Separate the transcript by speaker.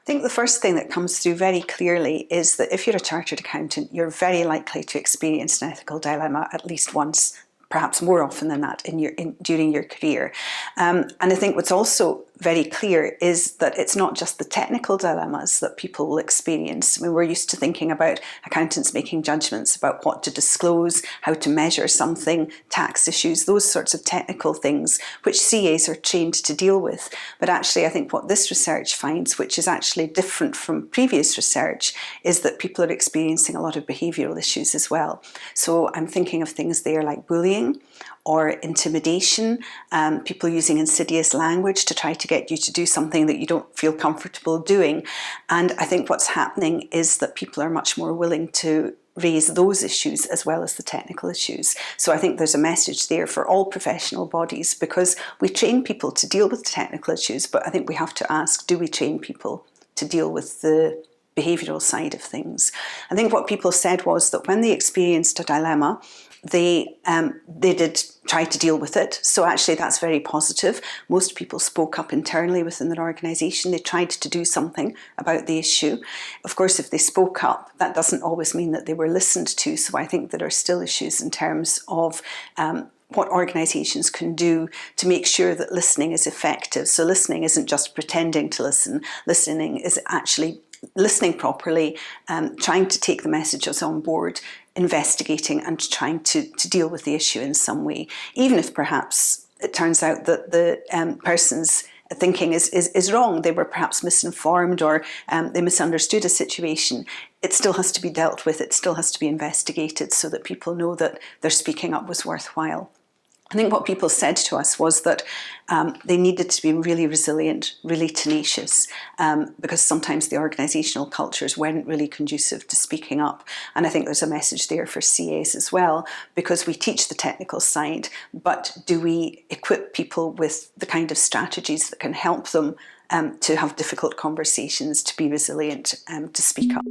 Speaker 1: think the first thing that comes through very clearly is that if you're a chartered accountant, you're very likely to experience an ethical dilemma at least once, perhaps more often than that during your career. And I think what's also very clear is that it's not just the technical dilemmas that people will experience. I mean, we're used to thinking about accountants making judgments about what to disclose, how to measure something, tax issues, those sorts of technical things, which CAs are trained to deal with. But actually, I think what this research finds, which is actually different from previous research, is that people are experiencing a lot of behavioural issues as well. So I'm thinking of things there like bullying or intimidation, people using insidious language to try to get you to do something that you don't feel comfortable doing. And I think what's happening is that people are much more willing to raise those issues as well as the technical issues. So I think there's a message there for all professional bodies, because we train people to deal with the technical issues, but I think we have to ask, do we train people to deal with the behavioural side of things? I think what people said was that when they experienced a dilemma, they did try to deal with it. So actually that's very positive. Most people spoke up internally within their organisation. They tried to do something about the issue. Of course, if they spoke up, that doesn't always mean that they were listened to. So I think there are still issues in terms of what organisations can do to make sure that listening is effective. So listening isn't just pretending to listen. Listening is actually listening properly, trying to take the messages on board, investigating and trying to deal with the issue in some way. Even if perhaps it turns out that the person's thinking is wrong, they were perhaps misinformed or they misunderstood a situation, it still has to be dealt with, it still has to be investigated so that people know that their speaking up was worthwhile. I think what people said to us was that they needed to be really resilient, really tenacious, because sometimes the organisational cultures weren't really conducive to speaking up. And I think there's a message there for CAs as well, because we teach the technical side, but do we equip people with the kind of strategies that can help them to have difficult conversations, to be resilient, to speak up?